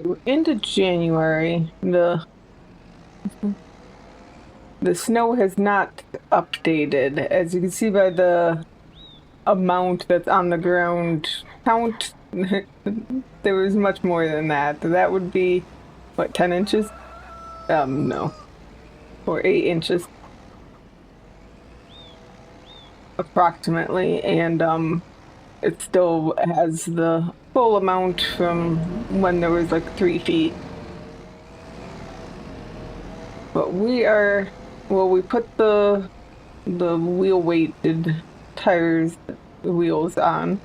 We're into January. The snow has not updated. As you can see by the amount that's on the ground count, there was much more than that. That would be, what, 10 inches? No, or 8 inches approximately. And it still has the full amount from when there was like 3 feet. But we put the wheel weighted tires wheels on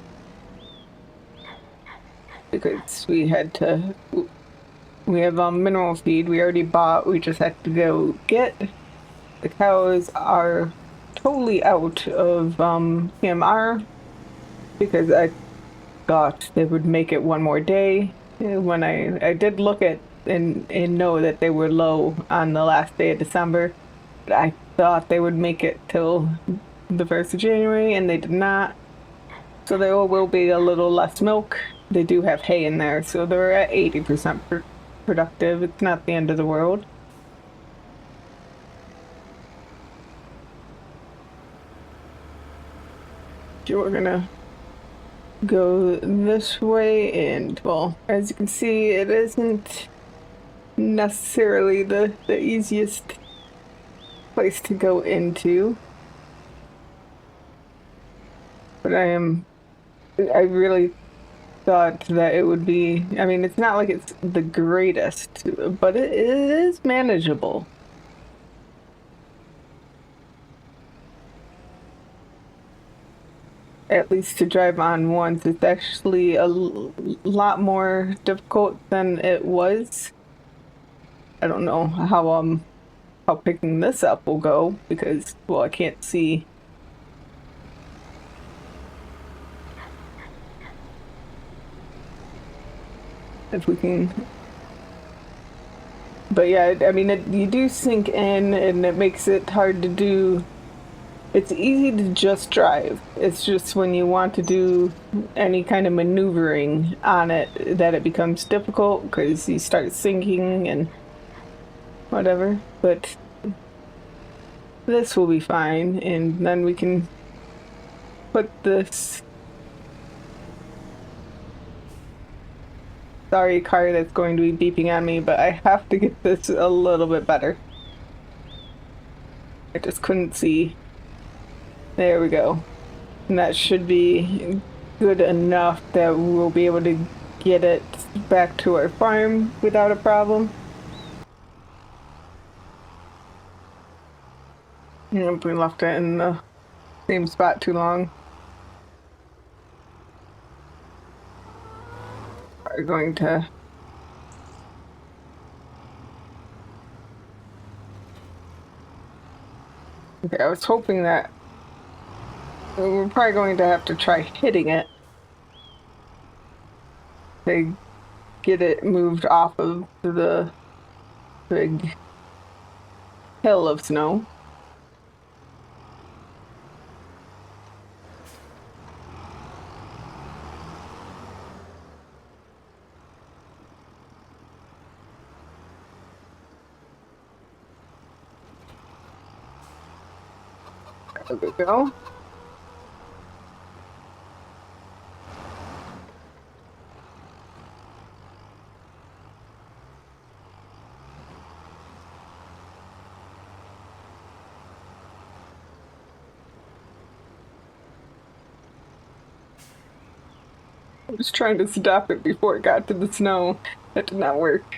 because we have mineral feed we already bought. We just have to go get. The cows are totally out of PMR because I thought they would make it one more day. When I did look at and know that they were low on the last day of December, but I thought they would make it till the 1st of January, and they did not. So there will be a little less milk. They do have hay in there, so they're at 80% productive. It's not the end of the world. So we're gonna go this way, and well, as you can see, it isn't necessarily the easiest place to go into. But I really thought that it would be, I mean, it's not like it's the greatest, but it is manageable. At least to drive on once. It's actually a lot more difficult than it was. I don't know how picking this up will go because, well, I can't see. If we can, but yeah, I mean, you do sink in, and it makes it hard to do. It's easy to just drive. It's just when you want to do any kind of maneuvering on it that it becomes difficult because you start sinking and whatever. But this will be fine, and then we can put this. Sorry, car that's going to be beeping on me, but I have to get this a little bit better. I just couldn't see. There we go. And that should be good enough that we'll be able to get it back to our farm without a problem. Yep, we left it in the same spot too long. We're going to okay, I was hoping that we're probably going to have to try hitting it to get it moved off of the big hill of snow. There we go. I was trying to stop it before it got to the snow. That did not work.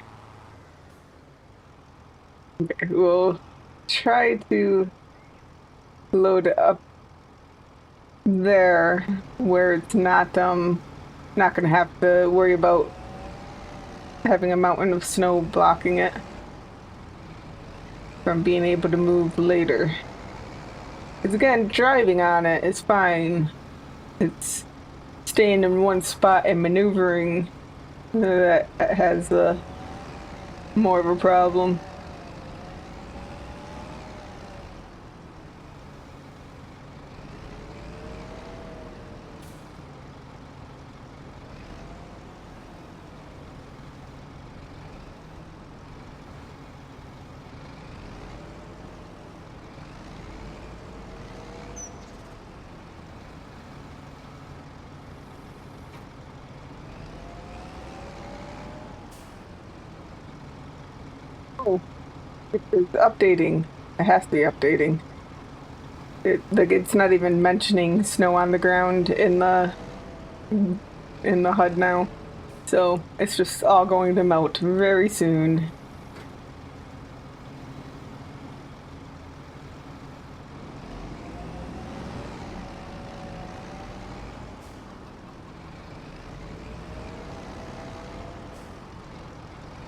Okay, we'll try to load it up there where it's not gonna have to worry about having a mountain of snow blocking it from being able to move later. Because again, driving on it is fine. It's staying in one spot and maneuvering that has more of a problem. It's updating. It has to be updating. Like it's not even mentioning snow on the ground in the HUD now. So it's just all going to melt very soon.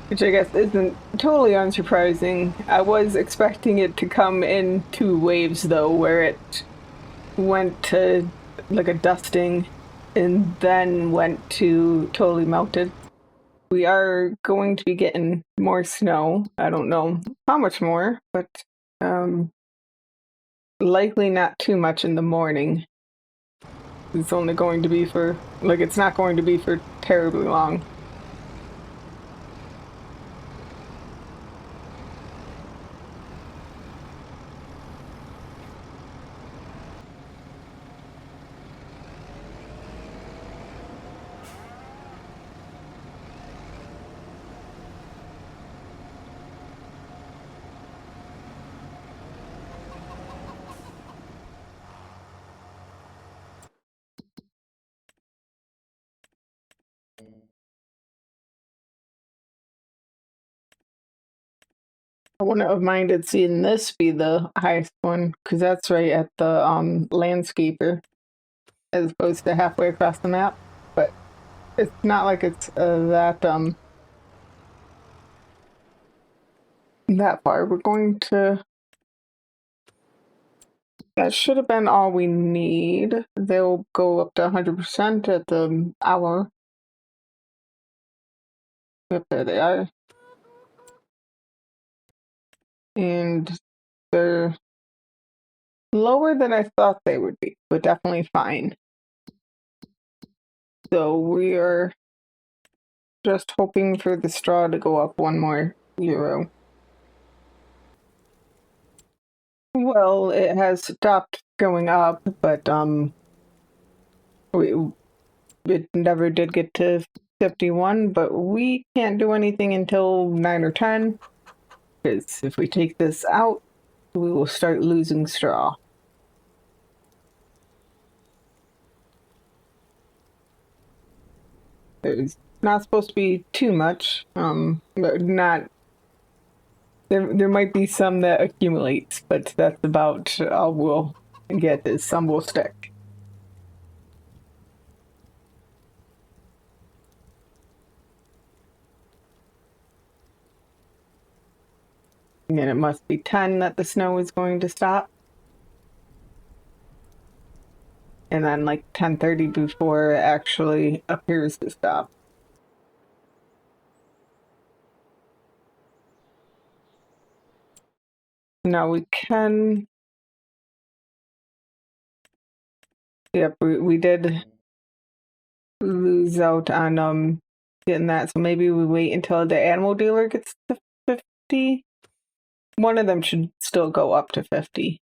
Which I guess isn't totally unsurprising. I was expecting it to come in two waves though, where it went to like a dusting and then went to totally melted. We are going to be getting more snow. I don't know how much more, but um, likely not too much in the morning. It's only going to be for, like, it's not going to be for terribly long. I wouldn't have minded seeing this be the highest one, because that's right at the landscaper, as opposed to halfway across the map. But it's not like it's that far. We're going to. That should have been all we need. They'll go up to 100% at the hour. Yep, there they are. And they're lower than I thought they would be, but definitely fine. So we are just hoping for the straw to go up one more euro. Well, it has stopped going up, but it never did get to 51, but we can't do anything until 9 or 10, because if we take this out, we will start losing straw. There's not supposed to be too much, but not. There might be some that accumulates, but that's about all we'll get. Is some will stick. And it must be 10 that the snow is going to stop. And then like 10:30 before it actually appears to stop. Now we can. Yep, we did lose out on getting that. So maybe we wait until the animal dealer gets to 50. One of them should still go up to 50.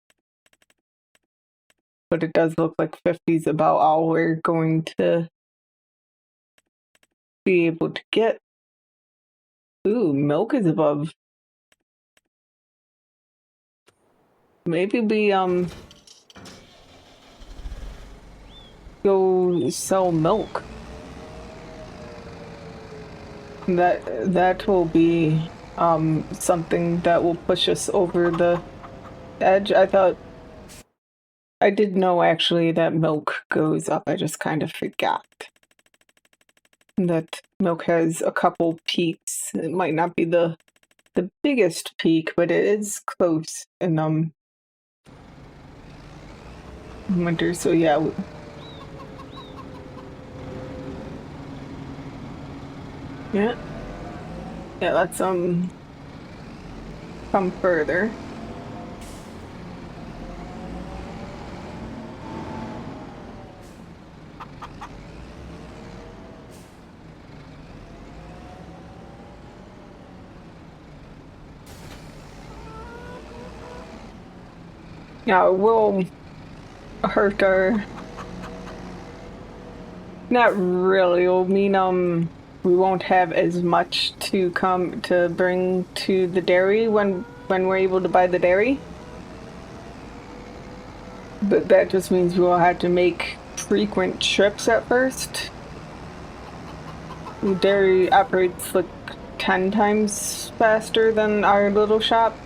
But it does look like 50 is about all we're going to be able to get. Ooh, milk is above. Maybe we go sell milk. That will be something that will push us over the edge. I did know actually that milk goes up. I just kind of forgot that milk has a couple peaks. It might not be the biggest peak, but it is close in winter. So yeah. Yeah. Yeah, let's come further. Yeah, it will hurt our. Not really. It'll mean we won't have as much to come to bring to the dairy when when we're able to buy the dairy. But that just means we'll have to make frequent trips at first. The dairy operates like 10 times faster than our little shop.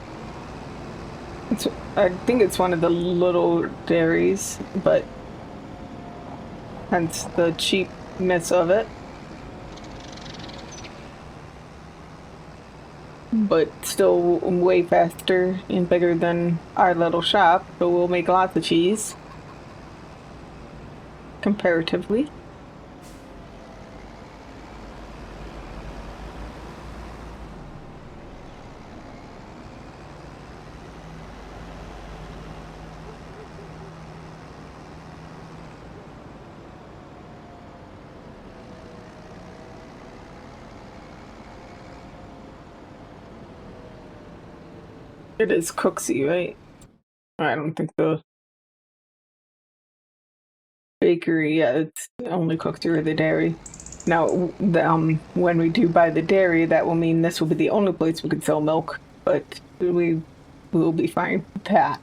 It's, I think it's one of the little dairies, but hence the cheapness of it. But still way faster and bigger than our little shop, so we'll make lots of cheese comparatively. It is Cooksey, right? I don't think the bakery, yeah, it's only Cooksey or the dairy. Now, when we do buy the dairy, that will mean this will be the only place we can sell milk, but we will be fine with that.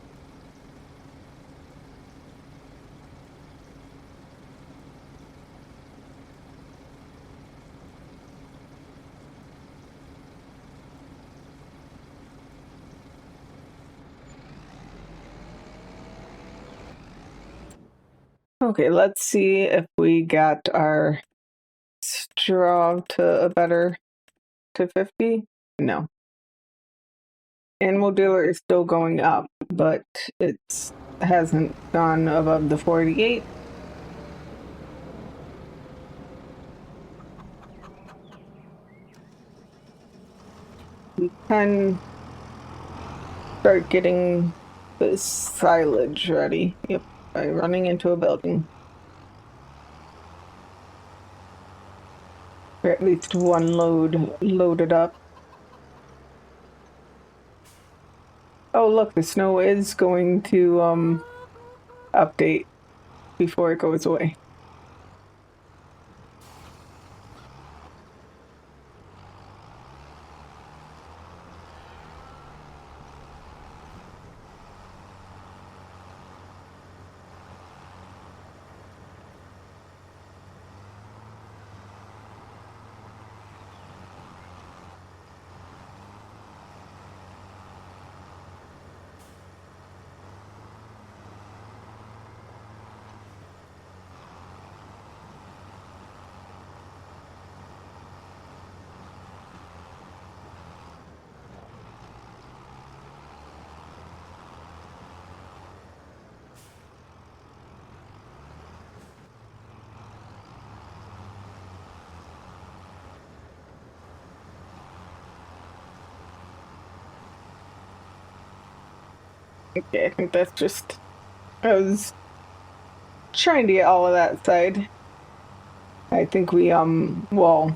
Okay, let's see if we got our straw to a better to 50. No. Animal dealer is still going up, but it hasn't gone above the 48. We can start getting the silage ready. Yep, by running into a building. Or at least one load loaded up. Oh, look, the snow is going to update before it goes away. Okay, I think that's just. I was trying to get all of that side. I think well,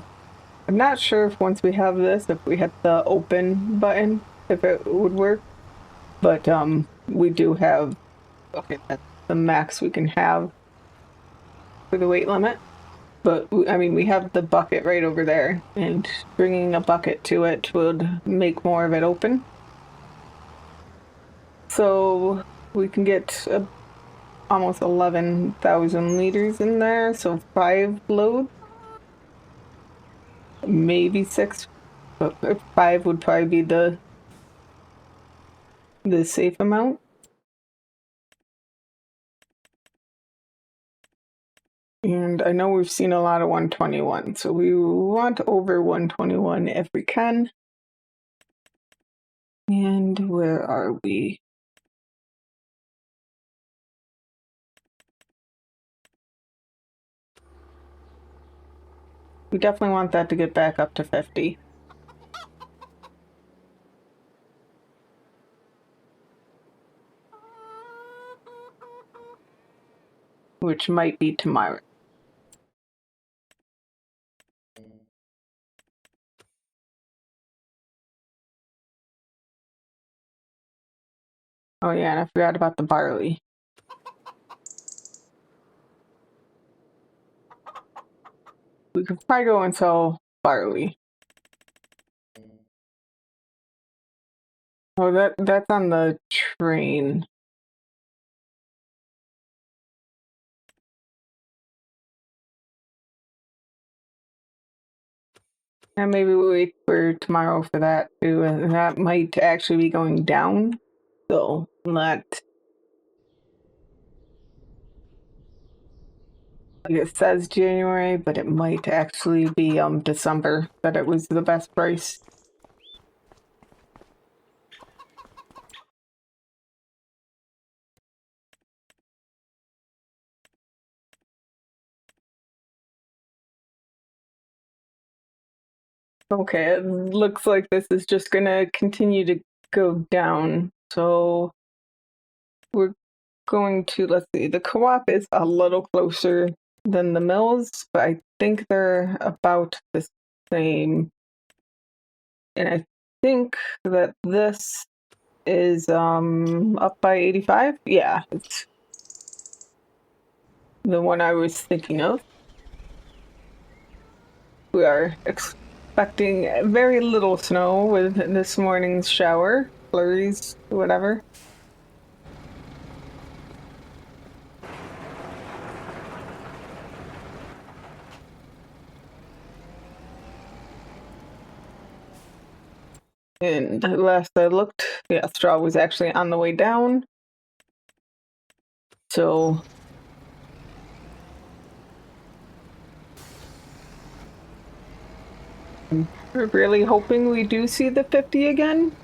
I'm not sure if once we have this, if we hit the open button, if it would work. But we do have, okay, that's the max we can have for the weight limit. But I mean, we have the bucket right over there, and bringing a bucket to it would make more of it open. So we can get almost 11,000 liters in there, so 5 loads, maybe 6, but 5 would probably be the safe amount. And I know we've seen a lot of 121, so we want over 121 if we can. And where are we? We definitely want that to get back up to 50. Which might be tomorrow. Oh yeah, and I forgot about the barley. We could probably go and sell barley. Oh, that's on the train. And maybe we wait for tomorrow for that too. And that might actually be going down. So not like it says January, but it might actually be December that it was the best price. Okay, it looks like this is just gonna continue to go down. So we're going to, let's see, the co-op is a little closer than the mills, but I think they're about the same. And I think that this is up by 85. Yeah, it's the one I was thinking of. We are expecting very little snow with this morning's shower, flurries, whatever. And last I looked, yeah, straw was actually on the way down. So I'm really hoping we do see the 50 again.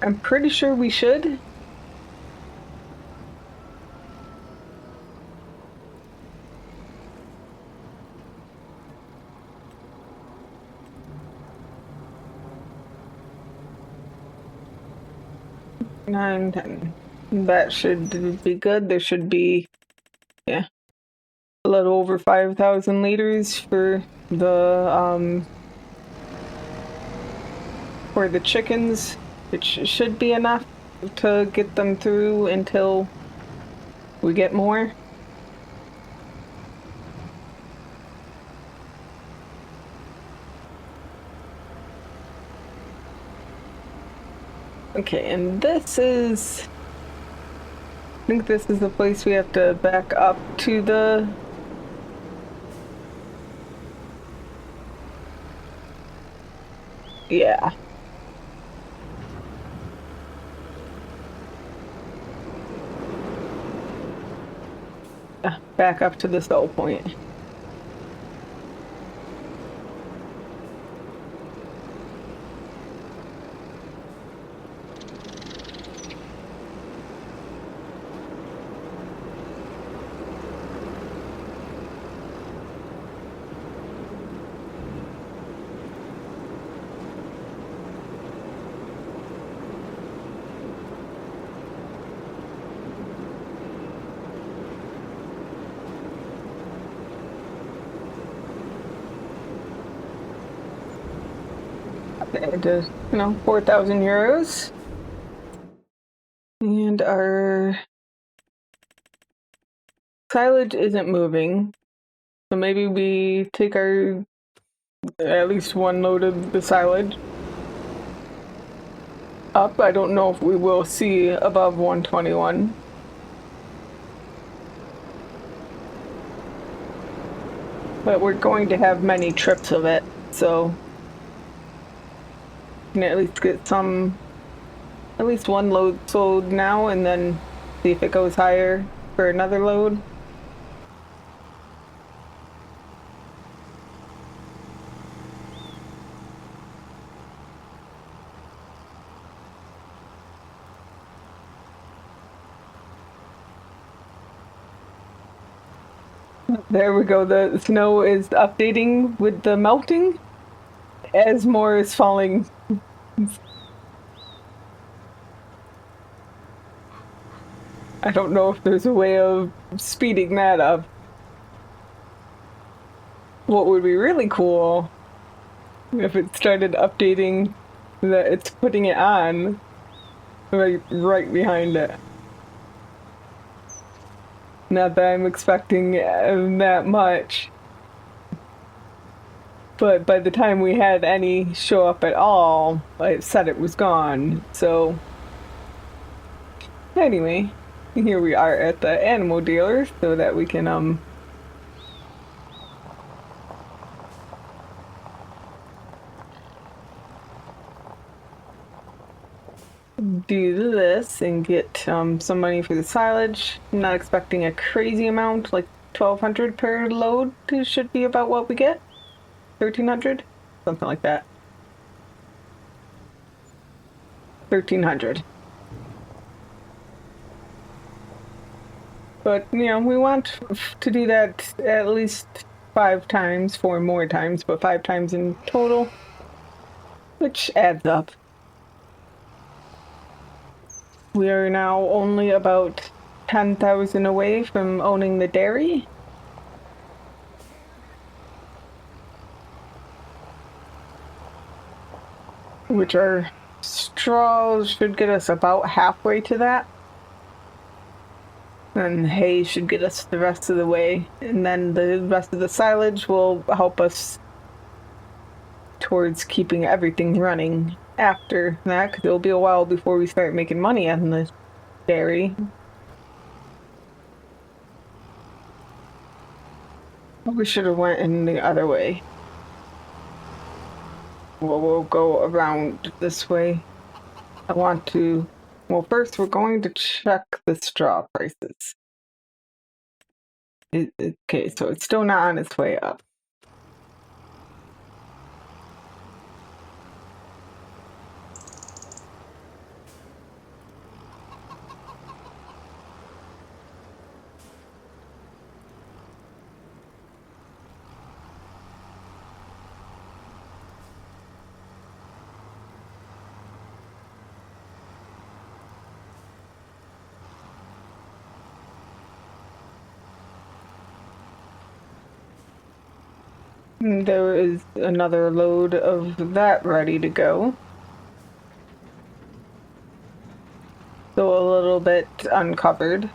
I'm pretty sure we should. Nine, 10. That should be good. There should be, yeah, a little over 5,000 liters for the chickens, which should be enough to get them through until we get more. Okay, and this is, I think this is the place we have to back up to the, yeah. Back up to the sell point. And, 4,000 euros. And our silage isn't moving. So maybe we take our, at least one load of the silage up. I don't know if we will see above 121. But we're going to have many trips of it, so we can at least get at least one load sold now, and then see if it goes higher for another load. There we go. The snow is updating with the melting as more is falling. I don't know if there's a way of speeding that up. What would be really cool if it started updating that it's putting it on right behind it. Not that I'm expecting that much. But by the time we had any show up at all, it said it was gone. So anyway, here we are at the animal dealer so that we can do this and get some money for the silage. I'm not expecting a crazy amount, like 1,200 per load should be about what we get. 1,300, something like that. 1,300. But we want to do that at least 5 times, 4 more times, but 5 times in total, which adds up. We are now only about 10,000 away from owning the dairy. Which our straws should get us about halfway to that. And hay should get us the rest of the way. And then the rest of the silage will help us towards keeping everything running after that, because it'll be a while before we start making money on the dairy. We should have went in the other way. Well, we'll go around this way. I want to... Well, first we're going to check the straw prices. Okay, so it's still not on its way up. There is another load of that ready to go. Still a little bit uncovered.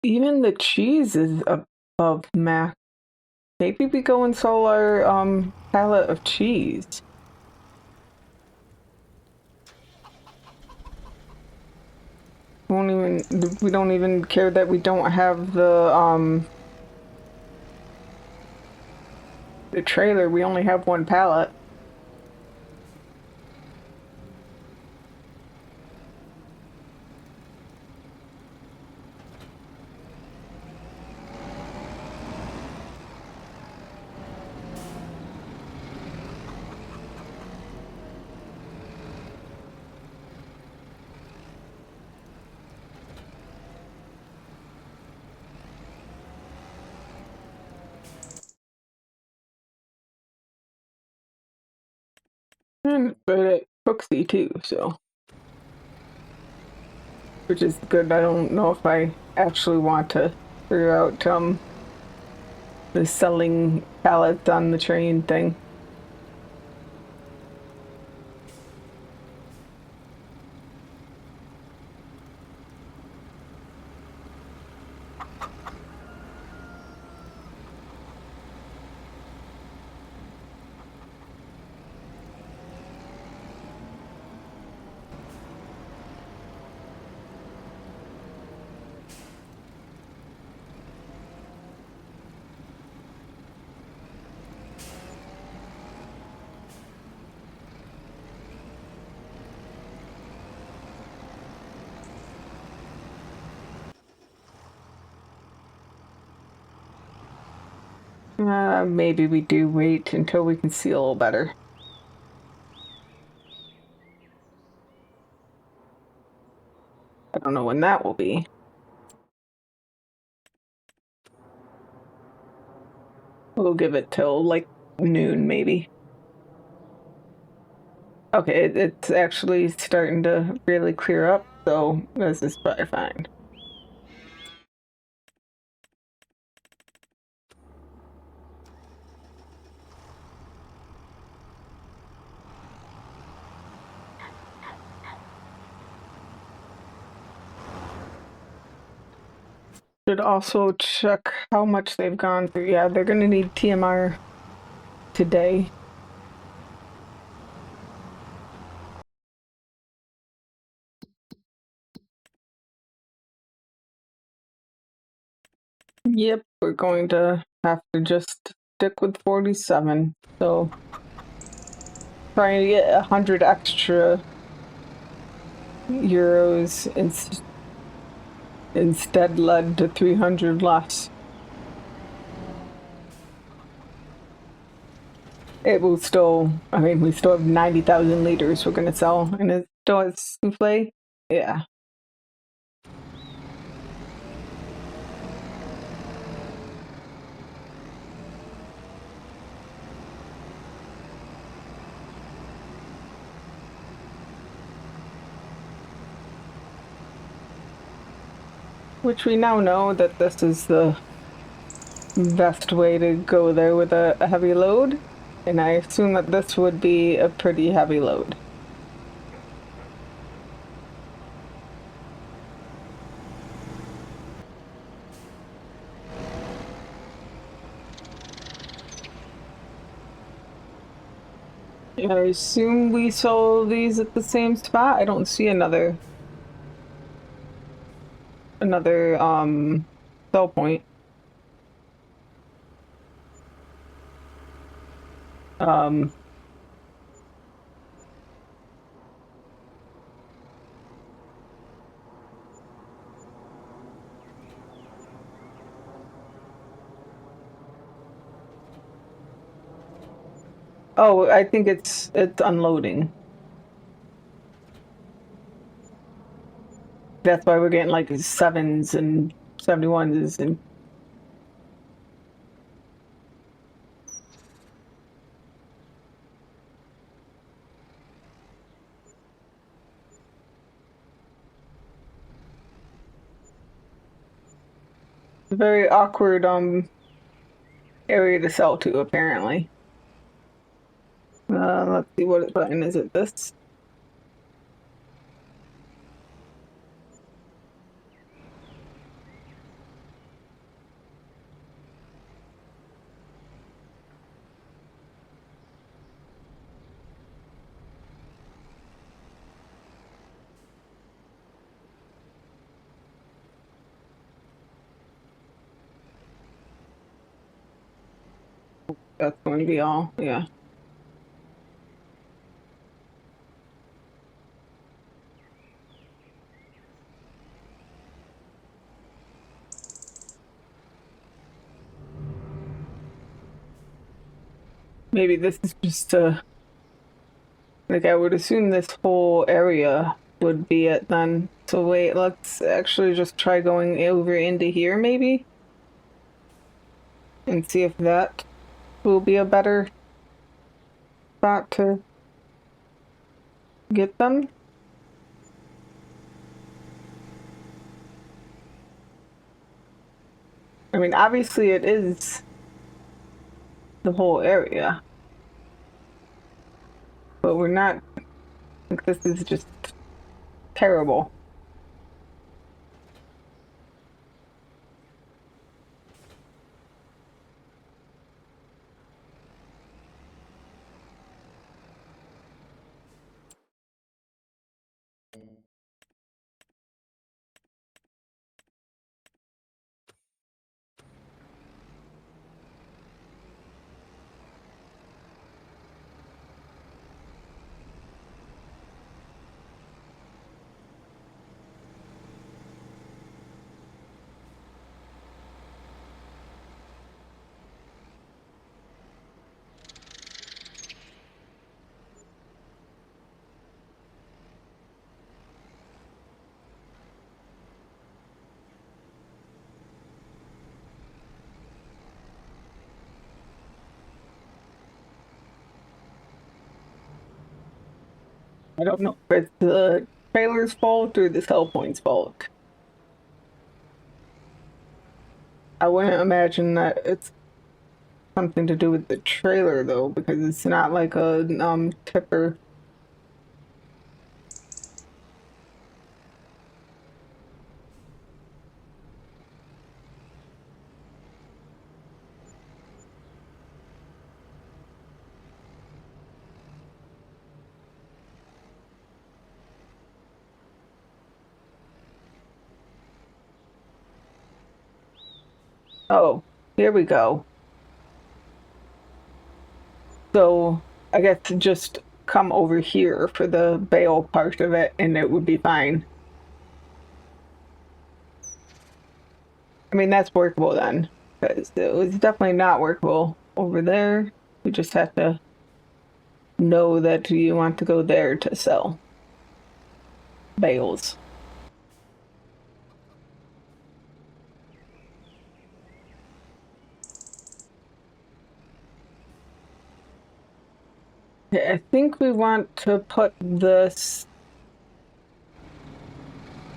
Even the cheese is above max. Maybe we go and sell our pallet of cheese. We don't even care that we don't have the trailer. We only have one pallet. But it cooksy too, so which is good. I don't know if I actually want to figure out the selling pallets on the train thing. Maybe we do wait until we can see a little better. I don't know when that will be. We'll give it till like noon, maybe. Okay, it's actually starting to really clear up, so this is probably fine. Should also check how much they've gone through. Yeah, they're gonna need TMR today. Yep, we're going to have to just stick with 47. So trying to get 100 extra euros instead led to 300 less. It will still, I mean, we still have 90,000 liters we're gonna sell, and it still has souffle. Yeah. Which we now know that this is the best way to go there with a heavy load, and I assume that this would be a pretty heavy load. I assume we sold these at the same spot. I don't see another sell point. Um oh, I think it's unloading. That's why we're getting like sevens and 71s and very awkward area to sell to apparently. Let's see what button is it this? That's going to be all. Yeah. Maybe this is just like I would assume this whole area would be it then. So wait, let's actually just try going over into here maybe and see if that will be a better spot to get them. I mean, obviously it is the whole area, but we're not, like, this is just terrible. I don't know if it's the trailer's fault or the sell point's fault. I wouldn't imagine that it's something to do with the trailer though, because it's not like a tipper. Oh, here we go. So I guess just come over here for the bail part of it and it would be fine. I mean, that's workable then, because it was definitely not workable over there. We just have to know that you want to go there to sell bales. Okay, I think we want to put this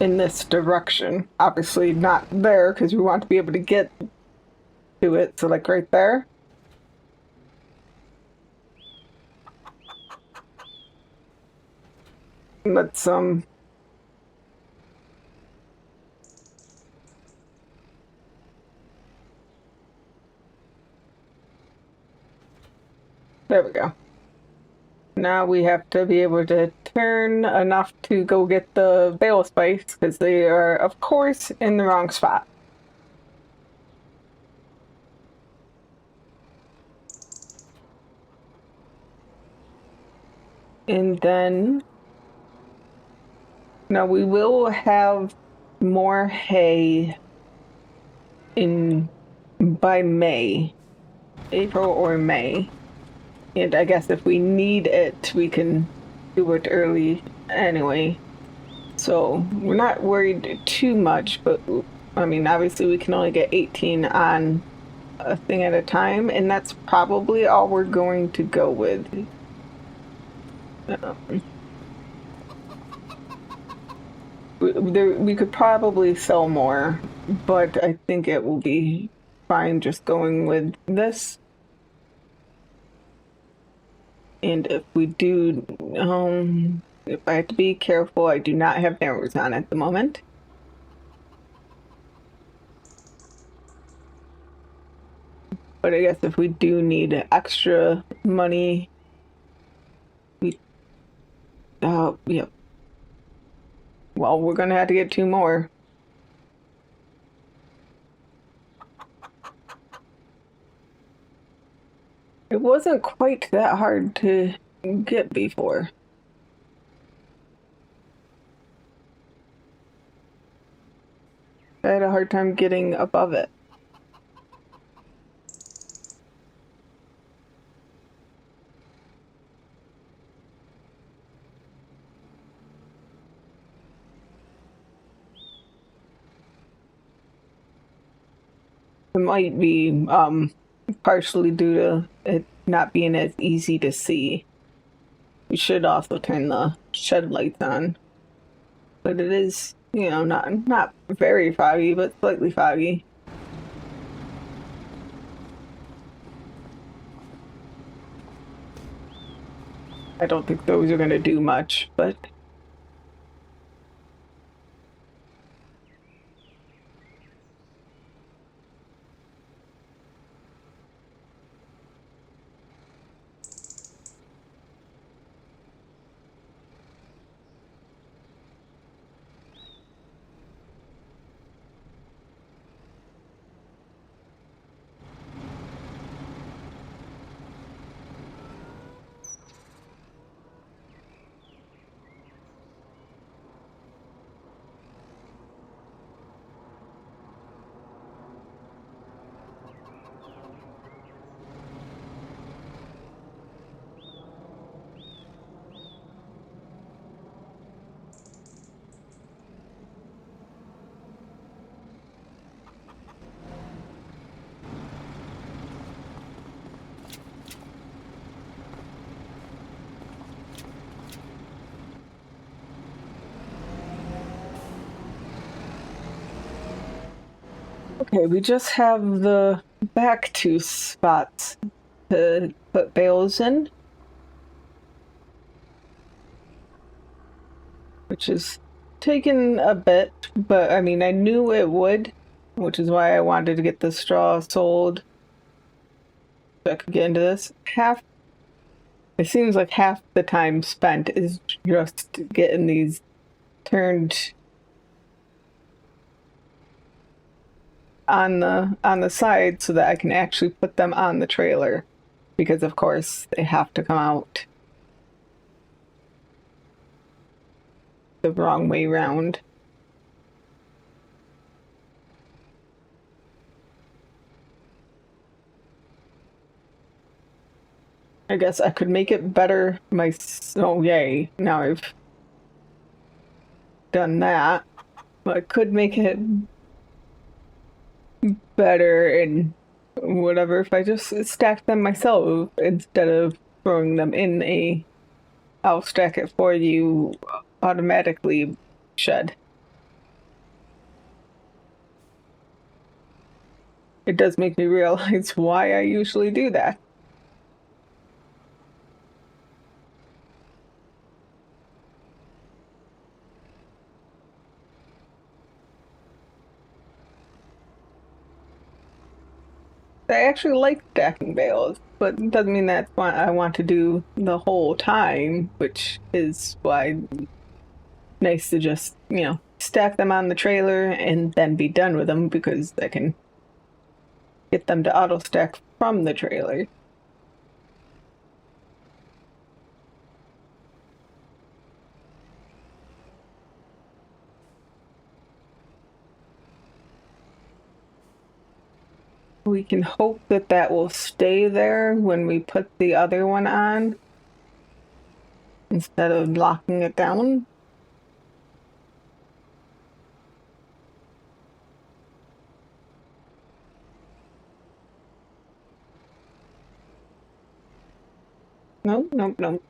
in this direction. Obviously not there because we want to be able to get to it. So like right there. Let's there we go. Now we have to be able to turn enough to go get the bale spice because they are, of course, in the wrong spot. And then, now we will have more hay in by May, April or May. And I guess if we need it, we can do it early anyway. So we're not worried too much, but I mean, obviously we can only get 18 on a thing at a time, and that's probably all we're going to go with. Um, we could probably sell more, but I think it will be fine just going with this. And if we do, if I have to be careful, I do not have narrows on at the moment. But I guess if we do need extra money, we, yeah. Well, we're gonna have to get two more. It wasn't quite that hard to get before. I had a hard time getting above it. It might be partially due to it not being as easy to see. We should also turn the shed lights on. But it is, not very foggy, but slightly foggy. I don't think those are going to do much, but Okay, we just have the back two spots to put bales in, which is taken a bit, but I mean, I knew it would, which is why I wanted to get the straw sold so I could get into this. It seems like half the time spent is just getting these turned on the side so that I can actually put them on the trailer because of course they have to come out the wrong way round. I guess I could make it better oh yay, now I've done that. But I could make it better and whatever if I just stack them myself instead of throwing them in a I'll stack it for you automatically shed. It does make me realize why I usually do that. I actually like stacking bales, but it doesn't mean that's what I want to do the whole time, which is why nice to just, stack them on the trailer and then be done with them because I can get them to auto stack from the trailer. We can hope that that will stay there when we put the other one on instead of locking it down. Nope, nope, nope.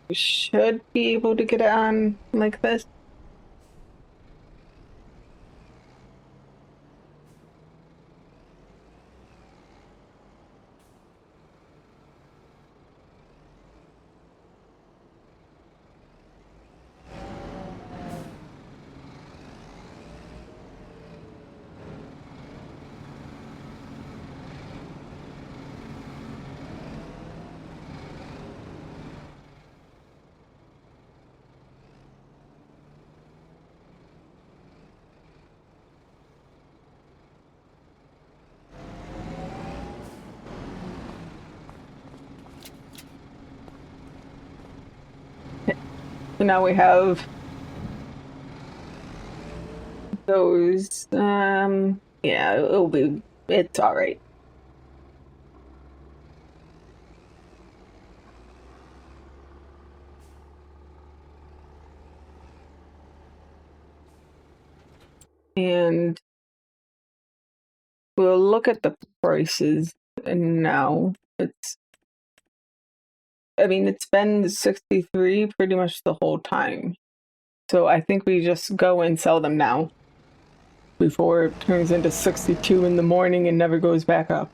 We should be able to get it on like this. So now we have those. Yeah, it's all right. And we'll look at the prices now. I mean, it's been 63 pretty much the whole time. So I think we just go and sell them now before it turns into 62 in the morning and never goes back up.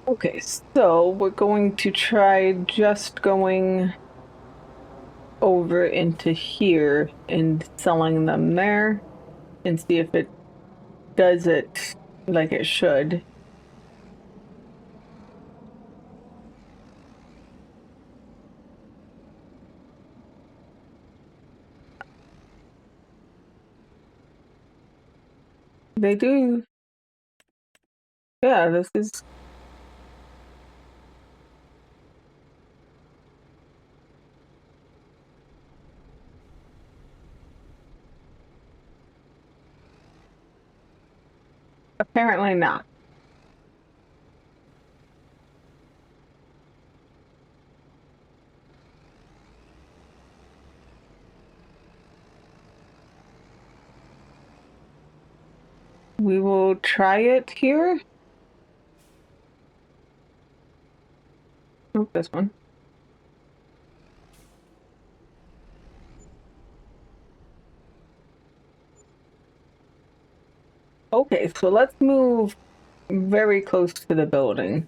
Okay, so we're going to try just going over into here and selling them there and see if it does it like it should. They do. Yeah, this is apparently not. we will try it here. Oh, this one. Okay, so let's move very close to the building.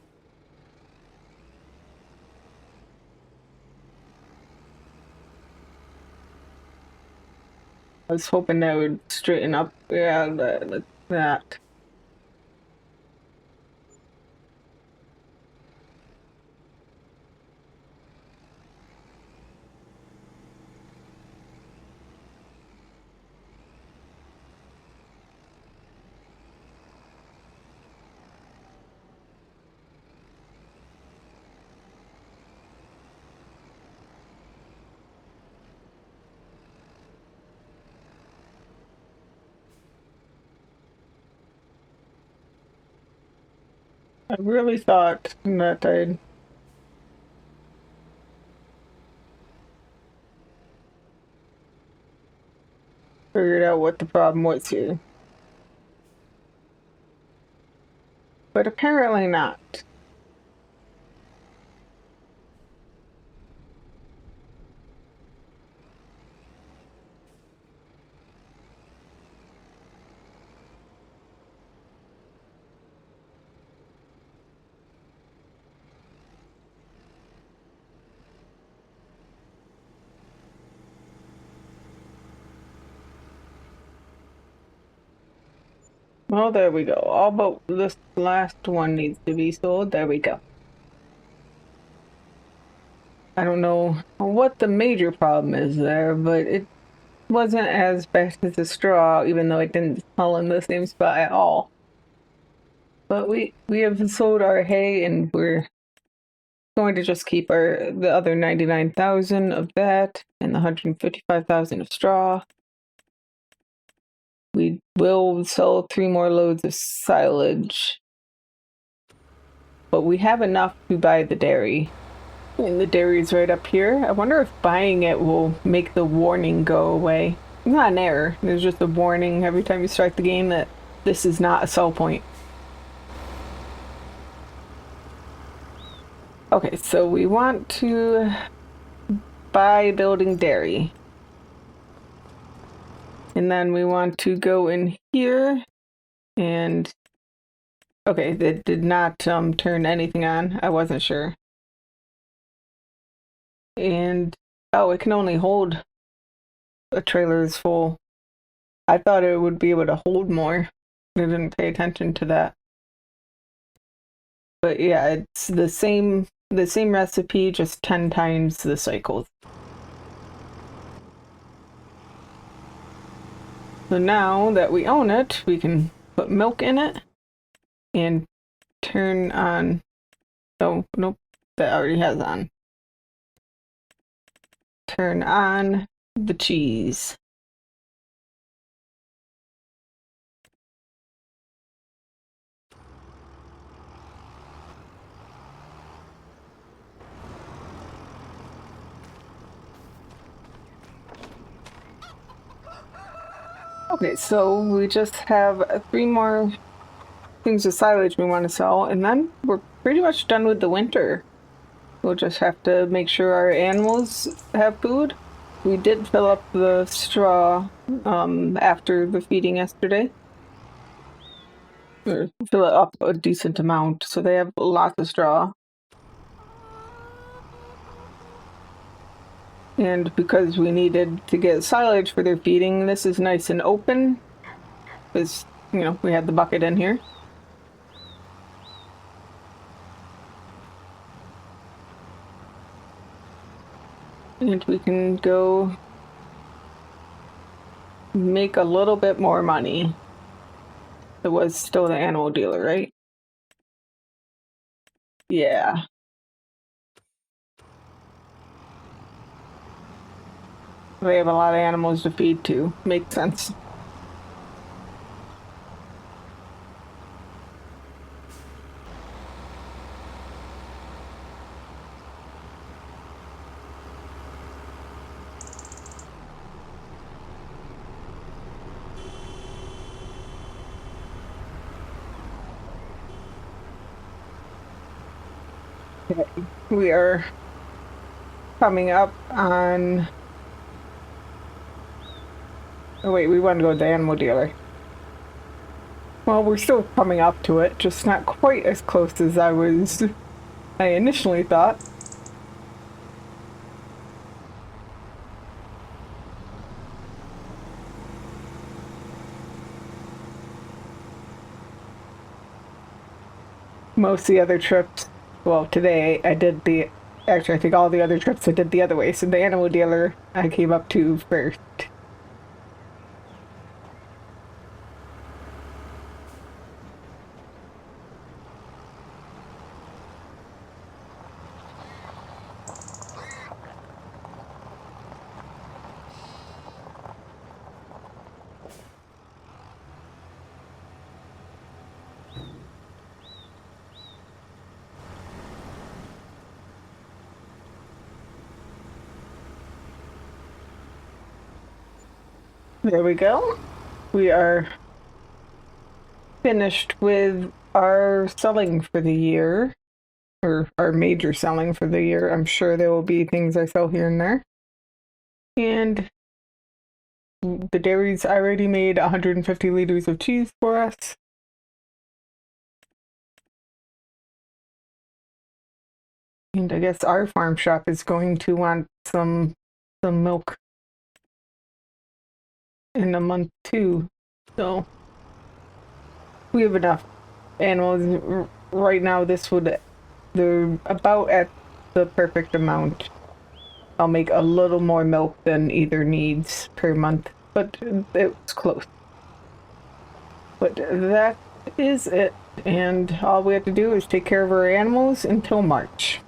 I was hoping that would straighten up. Yeah, like that. I really thought that I'd figured out what the problem was here. But apparently not. Well, there we go. All but this last one needs to be sold. There we go. I don't know what the major problem is there, but it wasn't as bad as the straw, even though it didn't smell in the same spot at all. But we have sold our hay, and we're going to just keep the other 99,000 of that and the 155,000 of straw. We will sell 3 more loads of silage, but we have enough to buy the dairy. And the dairy's right up here. I wonder if buying it will make the warning go away. It's not an error. There's just a warning every time you start the game that this is not a sell point. Okay, so we want to buy building dairy. And then we want to go in here and... Okay, that did not turn anything on. I wasn't sure. And... Oh, it can only hold a trailer is full. I thought it would be able to hold more. I didn't pay attention to that. But yeah, it's the same recipe, just 10 times the cycles. So now that we own it, we can put milk in it and turn on... Oh, nope, that already has on. Turn on the cheese. Okay, so we just have 3 more things of silage we want to sell, and then we're pretty much done with the winter. We'll just have to make sure our animals have food. We did fill up the straw after the feeding yesterday. Or fill it up a decent amount, so they have lots of straw. And because we needed to get silage for their feeding, this is nice and open. Because, you know, we had the bucket in here. And we can go make a little bit more money. It was still the animal dealer, right? Yeah. They have a lot of animals to feed too. Makes sense. Okay. We are coming up on... Oh wait, we want to go to the animal dealer. Well, we're still coming up to it, just not quite as close as I initially thought. Most of the other trips, well, today I did actually, I think all the other trips I did the other way. So the animal dealer I came up to first. There we go. We are finished with our selling for the year, or our major selling for the year. I'm sure there will be things I sell here and there. And the dairy's already made 150 liters of cheese for us. And I guess our farm shop is going to want some milk in a month too. So we have enough animals right now. They're about at the perfect amount. I'll make a little more milk than either needs per month, but it's close. But that is it, and all we have to do is take care of our animals until March.